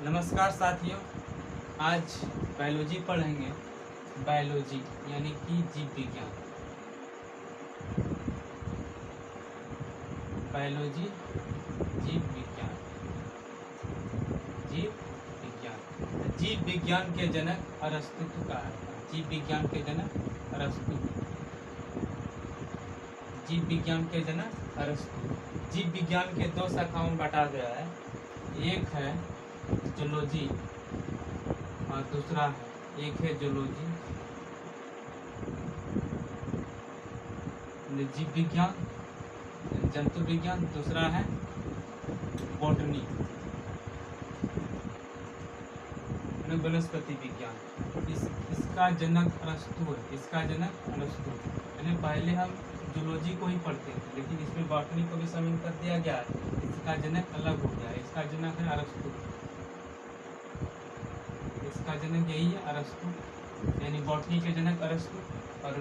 नमस्कार साथियों, आज बायोलॉजी पढ़ेंगे। बायोलॉजी यानी कि जीव विज्ञान। बायोलॉजी जीव विज्ञान। जीव विज्ञान। जीव विज्ञान के जनक अरस्तु कहा है। जीव विज्ञान के जनक अरस्तु। जीव विज्ञान के जनक अरस्तु। जीव विज्ञान के दो शाखाओं में बांटा गया है। एक है जूलॉजी और दूसरा है जूलॉजी। जीव विज्ञान जंतु विज्ञान, दूसरा है बॉटनी वनस्पति विज्ञान। इसका जनक अरस्तु है। इसका जनक अरस्तु। यानी पहले हम जूलॉजी को ही पढ़ते थे, लेकिन इसमें बॉटनी को भी शामिल कर दिया गया है। इसका जनक अलग हो गया है। इसका जनक है अरस्तु। इसका जनक यही है अरस्तु, यानी बॉटनी के जनक अरस्तु और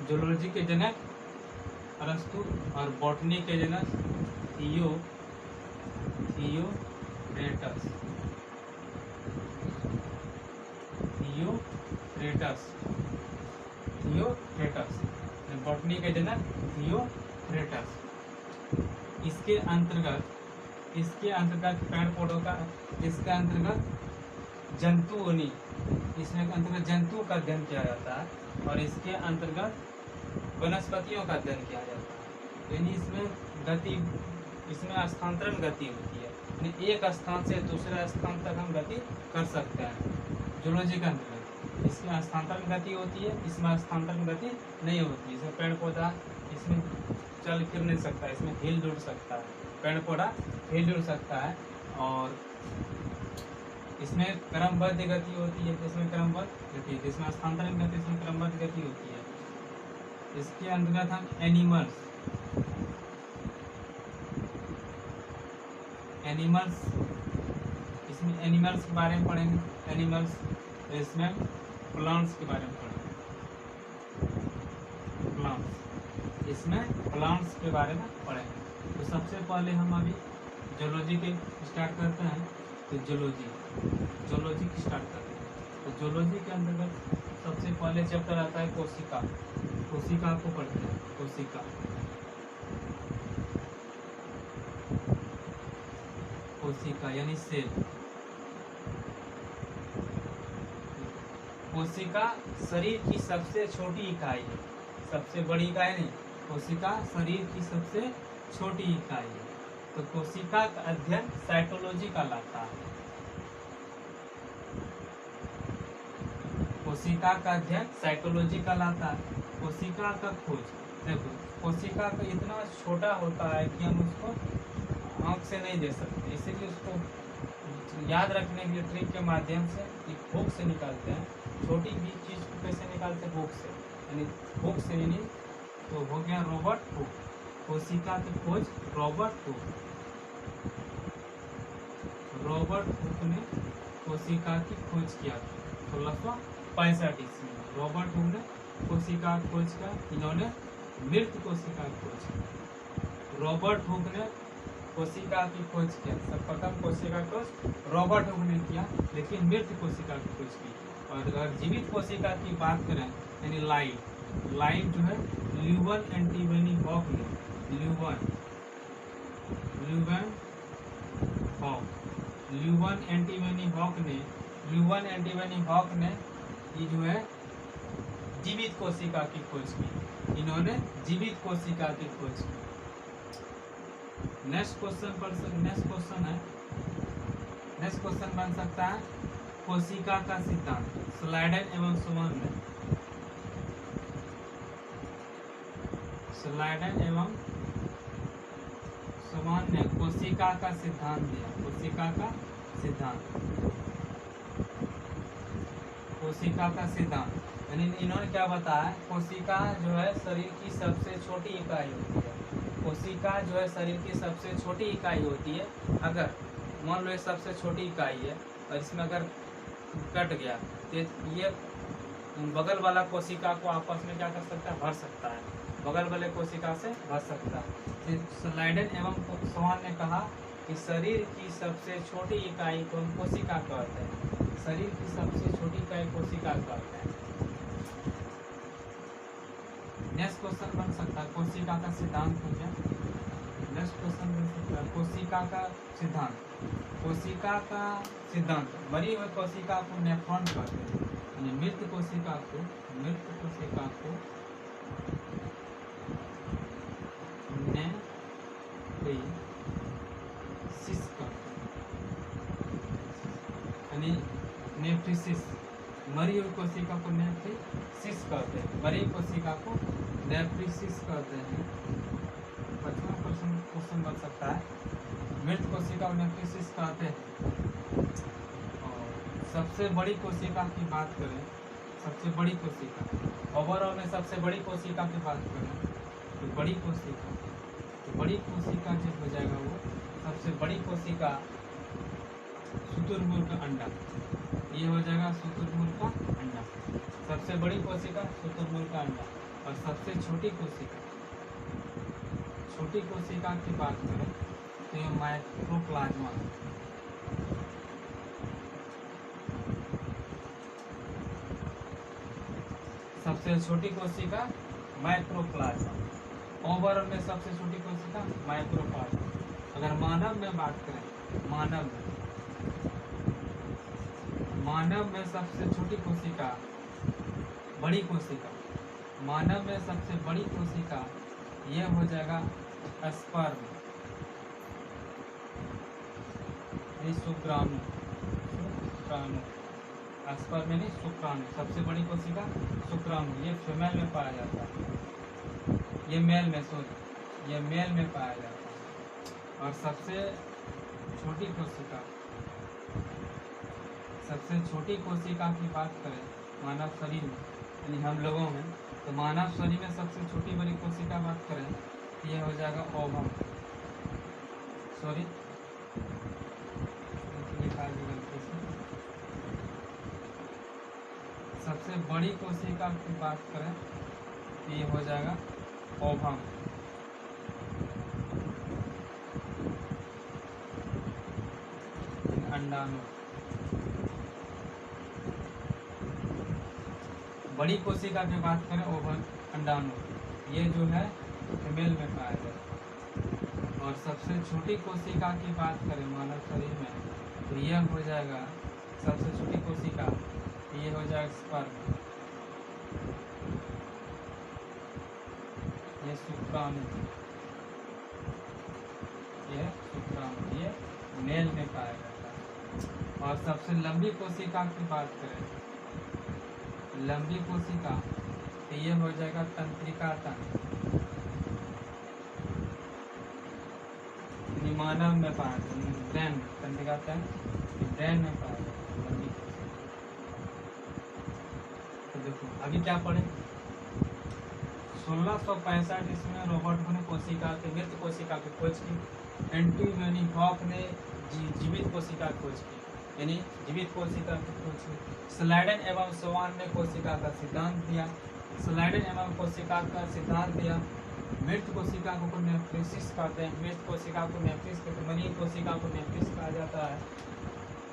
जूलॉजी के जनक अरस्तु और बॉटनी के जनक थियोक्रेटस। बॉटनी के जनक थियोक्रेटस। इसके अंतर्गत पेड़ पौधों का, इसके अंतर्गत जंतुओनी, इसमें अंतर्गत जंतु का अध्ययन किया जाता है और इसके अंतर्गत वनस्पतियों का अध्ययन किया जाता है। यानी इसमें स्थानांतरण गति होती है, यानी एक स्थान से दूसरे स्थान तक हम गति कर सकते हैं। जूलॉजी के अंतर्गत इसमें स्थानांतरण गति होती है, इसमें स्थानांतरण गति नहीं होती। इसमें पेड़ पौधा इसमें चल फिर नहीं सकता, इसमें हिल जुल सकता है। पेड़ पौधा हिल जुल सकता है और इसमें क्रमबद्ध गति होती है। इसमें क्रमबद्ध गति, जिसमें स्थानांतरण गति, इसमें क्रमबद्ध गति होती है। इसके अंतर्गत हम एनिमल्स इसमें एनिमल्स के बारे में पढ़ेंगे। एनिमल्स, इसमें प्लांट्स के बारे में पढ़ेंगे। प्लांट्स, इसमें प्लांट्स के बारे में पढ़ेंगे। तो सबसे पहले हम अभी जूलॉजी के स्टार्ट करते हैं। तो जूलॉजी की स्टार्ट करते हैं। तो जूलॉजी के अंतर्गत सबसे पहले चैप्टर आता है कोशिका। कोशिका को पढ़ते हैं। कोशिका यानी सेल। कोशिका शरीर की सबसे छोटी इकाई है। सबसे बड़ी इकाई नहीं, कोशिका शरीर की सबसे छोटी इकाई है। तो कोशिका का अध्ययन साइटोलॉजी कहलाता है। कोशिका का अध्ययन साइटोलॉजी कहलाता है। कोशिका का खोज, देखो कोशिका का इतना छोटा होता है कि हम उसको आँख से नहीं देख सकते, इसीलिए उसको याद रखने के लिए ट्रिक के माध्यम से एक हुक से निकालते हैं। छोटी भी चीज़ को कैसे निकालते हैं? हुक से, यानी हुक से, यानी तो हो गया रॉबर्ट हुक। कोशिका की खोज रॉबर्ट हुक ने कोशिका की खोज किया 1665 ईस्वी में। रॉबर्ट हुक ने कोशिका की खोज किया। इन्होंने मृत कोशिका की खोज की। रॉबर्ट हुक ने कोशिका की खोज किया। सर्वप्रथम कोशिका की खोज रॉबर्ट हुक ने किया, लेकिन मृत कोशिका की खोज की। और अगर जीवित कोशिका की बात करें, यानी लाइव जो है ल्यूवन एंटीबनी हॉक ने, ल्यूवन एंटीबनी हॉक ने ये जो है जीवित कोशिका की खोज की। इन्होंने जीवित कोशिका की खोज की। नेक्स्ट क्वेश्चन बन सकता है कोशिका का सिद्धांत। स्लाइडन एवं सुमन ने कोशिका का सिद्धांत दिया। कोशिका का सिद्धांत यानी इन्होंने क्या बताया? कोशिका जो है शरीर की सबसे छोटी इकाई होती है। कोशिका जो है शरीर की सबसे छोटी इकाई होती है। अगर मान लो ये सबसे छोटी इकाई है और इसमें अगर कट गया तो ये बगल वाला कोशिका को आपस में क्या कर सकता है? भर सकता है। बगल वाले कोशिका से भर सकता है। स्लाइडन एवं स्वान ने कहा कि शरीर की सबसे छोटी इकाई को हम कोशिका कहते हैं। शरीर की सबसे छोटी इकाई कोशिका कहते हैं। नेक्स्ट क्वेश्चन बन सकता है कोशिका का सिद्धांत हो गया। नेक्स्ट क्वेश्चन बन सकता है कोशिका का सिद्धांत। कोशिका का सिद्धांत, मरी हुई कोशिका को नेफ्रॉन कहते हैं, यानी मृत कोशिका को नेफ्रेसिस कहते हैं, यानी नेफ्रेसिस। मरी हुई कोशिका को नेफ्रेसिस कहते हैं, मरी कोशिका को नेफ्रेसिस कहते हैं। 55% क्वेश्चन बन सकता है, मृत कोशिका को नेफ्रेसिस कहते हैं। और सबसे बड़ी कोशिका की बात करें, सबसे बड़ी कोशिका ओवरऑल में सबसे बड़ी कोशिका की बात करें तो बड़ी कोशिका जो हो जाएगा वो सबसे बड़ी कोशिका शुतुरमुर्ग का अंडा, ये हो जाएगा शुतुरमुर्ग का अंडा। सबसे बड़ी कोशिका शुतुरमुर्ग का अंडा। और सबसे छोटी कोशिका की बात करें तो ये माइक्रोप्लाज्मा। सबसे छोटी कोशिका माइक्रोप्लाज्मा। ओवरऑल में सबसे छोटी कोशिका माइक्रोप्लाज्मा। अगर मानव में बात करें, मानव में सबसे छोटी कोशिका बड़ी कोशिका, मानव में सबसे बड़ी कोशिका यह हो जाएगा स्पर्म, शुक्राणु। स्पर्म यानी शुक्राणु। सबसे बड़ी कोशिका शुक्राणु, ये फीमेल में पाया जाता है, ये मेल में पाया जाता है। और सबसे छोटी कोशिका की बात करें मानव शरीर में, यानी हम लोगों में, तो मानव शरीर में सबसे छोटी बड़ी कोशिका बात करें तो ये हो जाएगा ओवम। सबसे बड़ी कोशिका की बात करें तो ये हो जाएगा ओवम। अंडाणु। बड़ी कोशिका की बात करें ओवम, अंडाणु, ये जो है फीमेल में पाया जाता है। और सबसे छोटी कोशिका की बात करें मानव शरीर में तो यह हो जाएगा सबसे छोटी कोशिका, ये हो जाएगा स्पर्म, ये शुक्राणु, ये मेल में पाया जाता है। और सबसे लंबी कोशिका की बात करें, लंबी कोशिका तो ये हो जाएगा तंत्रिका तंत्र, मानव में पाया जाता है, ब्रेन, तंत्रिका तंत्र ब्रेन में पाया जाता है लंबी कोशिका। तो देखो अभी क्या पढ़े, 1665 इसमें रॉबर्ट ने कोशिका के मृत कोशिका की खोज की। एंटोनी हॉक ने जीवित कोशिका की खोज की, यानी जीवित कोशिका की खोज की। स्लाइडन एवं स्वान ने कोशिका का सिद्धांत दिया। मृत कोशिका को नेफ्रेसिस कहते हैं, मृत कोशिका को नेफ्रिस कहते हैं, मरी कोशिका को नेफ्रिस कहा जाता है।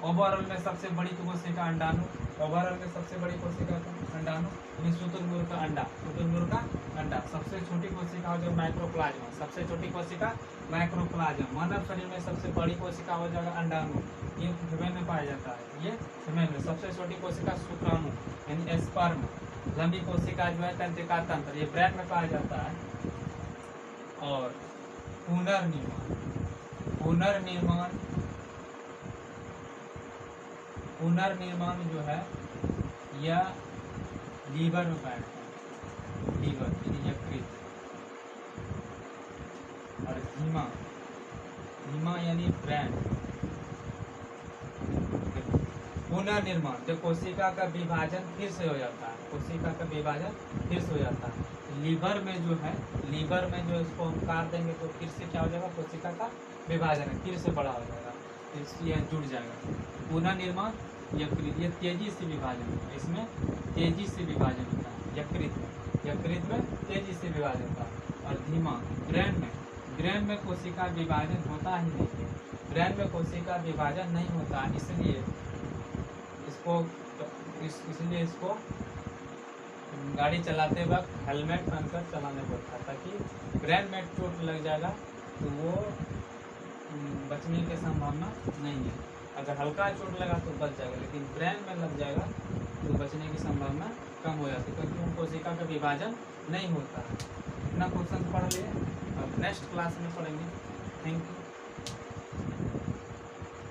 ओवरऑल में सबसे बड़ी कोशिका अंडाणु, ओवरऑल में सबसे बड़ी कोशिका अंडाणु, यानी शुतुरमुर्ग का अंडा। सबसे छोटी कोशिका हो जो माइक्रोप्लाज्मा, सबसे छोटी कोशिका माइक्रोप्लाज्मा। मानव शरीर में सबसे बड़ी कोशिका हो जाएगा अंडाणु, ये फीमेल में पाया जाता है, ये फीमेल में। सबसे छोटी कोशिका शुक्राणु यानी स्पर्म। लंबी कोशिका जो है तंत्रिका तंत्र, ये ब्रेन में पाया जाता है। और पुनर्निर्माण जो है यह लीवर में पाया जाता है, लीवर यानी यकृत। और धीमा यानी ब्रेन। पुनर्निर्माण जब कोशिका का विभाजन फिर से हो जाता है, लीवर में जो इसको हम काट देंगे तो फिर से क्या हो जाएगा, कोशिका का विभाजन फिर से बड़ा हो जाएगा, फिर से यह जुड़ जाएगा। पुनर्निर्माण यकृत, ये तेजी से विभाजन होता है, इसमें तेजी से विभाजन होता है, यकृत में तेजी से विभाजन होता है। और धीमा ब्रेन में ब्रेन में कोशिका विभाजन होता ही नहीं है, ब्रेन में कोशिका विभाजन नहीं होता, इसलिए इसको गाड़ी चलाते वक्त हेलमेट पहनकर चलाने पड़ता है, ताकि ब्रेन में चोट लग जाएगा तो वो बचने की संभावना नहीं है। अगर हल्का चोट लगा तो बच जाएगा, लेकिन ब्रेन में लग जाएगा तो बचने की संभावना कम हो जाती है, क्योंकि वो कोशिका का विभाजन नहीं होता है। इतना क्वेश्चन पढ़ लिए, अब नेक्स्ट क्लास में पढ़ेंगे। Thank you.